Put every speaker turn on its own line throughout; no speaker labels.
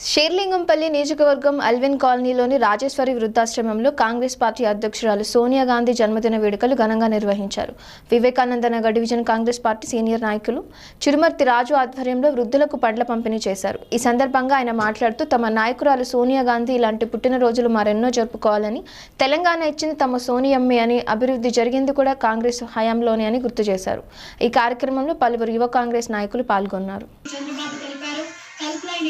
షేర్లింగంపల్లి నియోజకవర్గం అల్విన్ కాలనీలోని రాజేశ్వరి వృద్ధాశ్రమంలో కాంగ్రెస్ పార్టీ అధ్యక్షురాలు సోనియా గాంధీ జన్మదిన వేడుకలు ఘనంగా నిర్వహించారు. Vivekananda Nagar division Congress party senior నాయకులు చిరుమర్తి రాజు ఆధ్వర్యంలో వృద్ధులకు పండ్ల పంపిణీ చేశారు. ఈ సందర్భంగా ఆయన మాట్లాడుతూ తమ నాయకురాలు సోనియా గాంధీ ఇలాంటి పుట్టినరోజులు మరెన్నో జరుపుకోవాలని, తెలంగాణ ఇచ్చింది తమ సోనియమ్మే అని, అభివృద్ధి జరిగింది కూడా కాంగ్రెస్ హయాంలోనే అని గుర్తు చేశారు. ఈ కార్యక్రమంలో పలువురు యువ కాంగ్రెస్ నాయకులు పాల్గొన్నారు.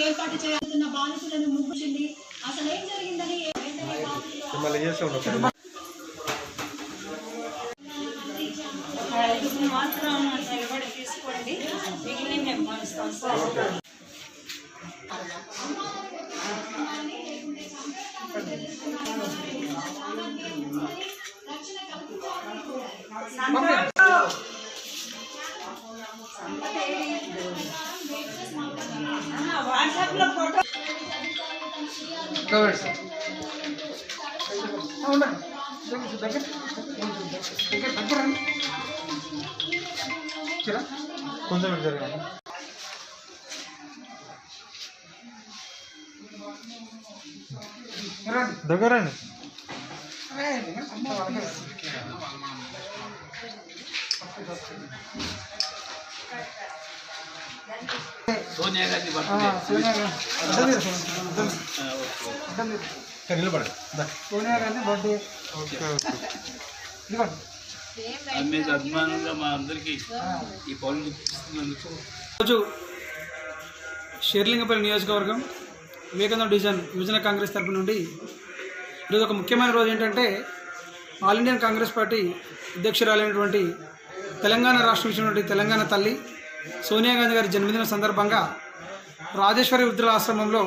ఏర్పాటు చేయాల్సిన బాధితులను ముగించింది. అసలు ఏం జరిగిందని తీసుకోండి, మిగిలిన మేము మారుస్తాం సార్. వాట్సాప్లో ఫోటో
కొంచెం జరగండి. దగ్గరండి.
సోనియా గాంధీ
నిలబడండి. సోనియా గాంధీ బర్త్డే
మీద అభిమానంగా మా అందరికీ ఈ పౌరులు ఇస్తున్నందుకు
రోజు షేర్లింగంపల్లి నియోజకవర్గం వివేకానంద డివిజన్ కాంగ్రెస్ తరపు నుండి ఈరోజు ఒక ముఖ్యమైన రోజు ఏంటంటే ఆల్ ఇండియన్ కాంగ్రెస్ పార్టీ అధ్యక్షురాలైనటువంటి తెలంగాణ రాష్ట్రం ఇచ్చినటువంటి తెలంగాణ తల్లి సోనియా గాంధీ గారి జన్మదిన సందర్భంగా రాజేశ్వరి వృద్ధుల ఆశ్రమంలో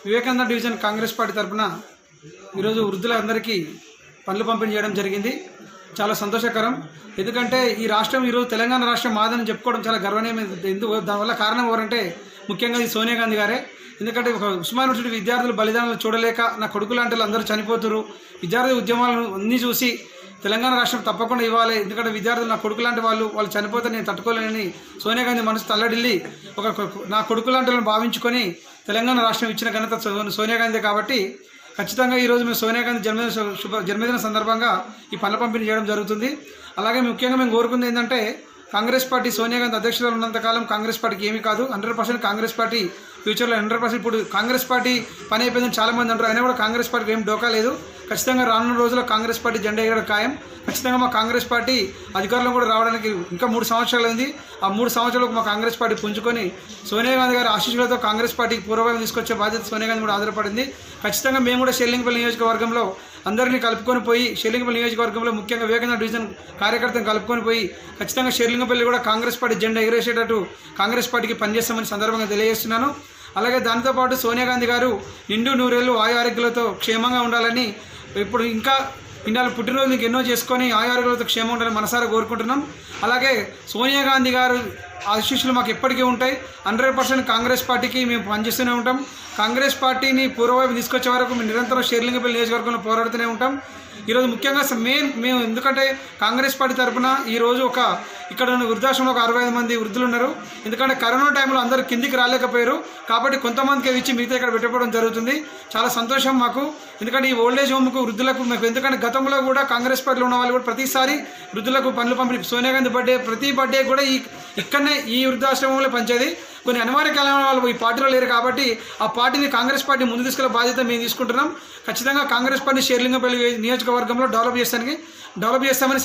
వివేకానంద డివిజన్ కాంగ్రెస్ పార్టీ తరఫున ఈరోజు వృద్ధులందరికీ పండ్లు పంపిణీ చేయడం జరిగింది. చాలా సంతోషకరం. ఎందుకంటే ఈ రాష్ట్రం ఈరోజు తెలంగాణ రాష్ట్రం మాదని చెప్పుకోవడం చాలా గర్వనీయమైనది. ఎందుకు దానివల్ల కారణం ఎవరంటే ముఖ్యంగా ఈ సోనియా గాంధీ గారే. ఎందుకంటే ఒక ఉస్మాన్ యూనివర్సిటీ విద్యార్థులు బలిదానాలు చూడలేక నా కొడుకు లాంటి వాళ్ళు అందరూ చనిపోతున్నారు. విద్యార్థి ఉద్యమాలను అన్నీ చూసి తెలంగాణ రాష్ట్రం తప్పకుండా ఇవ్వాలి, ఎందుకంటే విద్యార్థులు నా కొడుకు లాంటి వాళ్ళు చనిపోతే నేను తట్టుకోలేనని సోనియా గాంధీ మనసు తల్లడిల్లి నా కొడుకు లాంటి వాళ్ళని భావించుకొని తెలంగాణ రాష్ట్రం ఇచ్చిన ఘనత సోనియా గాంధీ. కాబట్టి ఖచ్చితంగా ఈరోజు మేము సోనియా గాంధీ జన్మదిన సందర్భంగా ఈ పండ్ల పంపిణీ చేయడం జరుగుతుంది. అలాగే ముఖ్యంగా మేము కోరుకుంది ఏంటంటే కాంగ్రెస్ పార్టీ సోనియా గాంధీ అధ్యక్షురాలు ఉన్నంతకాలం కాంగ్రెస్ పార్టీకి ఏమీ కాదు. 100% కాంగ్రెస్ పార్టీ ఫ్యూచర్లో 100%. ఇప్పుడు కాంగ్రెస్ పార్టీ పని అయిపోయిందని చాలామంది అంటారు, అయినా కూడా కాంగ్రెస్ పార్టీకి ఏం డోకా లేదు. ఖచ్చితంగా రానున్న రోజుల్లో కాంగ్రెస్ పార్టీ జెండా ఎగరడం ఖాయం. ఖచ్చితంగా మా కాంగ్రెస్ పార్టీ అధికారంలో కూడా రావడానికి ఇంకా 3 సంవత్సరాలు అయింది. ఆ 3 సంవత్సరాలకు మా కాంగ్రెస్ పార్టీ పుంజుకొని సోనియా గాంధీ గారి ఆశీస్సులతో కాంగ్రెస్ పార్టీకి పూర్వభాగం తీసుకొచ్చే బాధ్యత సోనియా గాంధీ కూడా ఆధారపడింది. ఖచ్చితంగా మేము కూడా షేర్లింగంపల్లి నియోజకవర్గంలో అందరినీ కలుపుకొని పోయి, షేర్లింగంపల్లి నియోజకవర్గంలో ముఖ్యంగా వివేకానంద డివిజన్ కార్యకర్తను కలుపుకొని పోయి ఖచ్చితంగా షేర్లింగంపల్లి కూడా కాంగ్రెస్ పార్టీ జెండా ఎగరేసేటట్టు కాంగ్రెస్ పార్టీకి పనిచేస్తామని సందర్భంగా తెలియజేస్తున్నాను. అలాగే దాంతోపాటు సోనియా గాంధీ గారు నిండు నూరేళ్ళు ఆరోగ్యాలతో క్షేమంగా ఉండాలని, ఇప్పుడు ఇంకా ఇండియాలో పుట్టినరోజు మీకు ఎన్నో చేసుకొని ఆరోగ్యాలతో క్షేమంగా ఉండాలని మనసారా కోరుకుంటున్నాం. అలాగే సోనియా గాంధీ గారు ఆశీస్సులు మాకు ఎప్పటికీ ఉంటాయి. 100% కాంగ్రెస్ పార్టీకి మేము పనిచేస్తూనే ఉంటాం. కాంగ్రెస్ పార్టీని పూర్వవైపు తీసుకొచ్చే వరకు మేము నిరంతరం షేర్లింగంపల్లి నియోజకవర్గంలో పోరాడుతూనే ఉంటాం. ఈరోజు ముఖ్యంగా మేము ఎందుకంటే కాంగ్రెస్ పార్టీ తరఫున ఈరోజు ఇక్కడ ఉన్న వృద్ధాశ్రమంలో 65 మంది వృద్ధులు ఉన్నారు. ఎందుకంటే కరోనా టైంలో అందరూ కిందికి రాలేకపోయారు కాబట్టి కొంతమందికి ఇచ్చి మిగతా ఇక్కడ పెట్టడం జరుగుతుంది. చాలా సంతోషం మాకు. ఎందుకంటే ఈ ఓల్డేజ్ హోమ్కు వృద్ధులకు మాకు, ఎందుకంటే గతంలో కూడా కాంగ్రెస్ పార్టీలో ఉన్న వాళ్ళు కూడా ప్రతిసారి వృద్ధులకు పండ్లు పంపిణీ, సోనియా గాంధీ ప్రతి బర్త్డే కూడా ఇక్కడనే ఈ వృద్ధాశ్రమంలో పంచేది. కొన్ని అనివార్య కారణాల వాళ్ళు ఈ పార్టీలో లేరు కాబట్టి ఆ పార్టీని కాంగ్రెస్ పార్టీ ముందు తీసుకెళ్లే బాధ్యత మేము తీసుకుంటున్నాం. ఖచ్చితంగా కాంగ్రెస్ పార్టీ షేర్లింగంపల్లి నియోజకవర్గంలో డెవలప్ చేస్తామని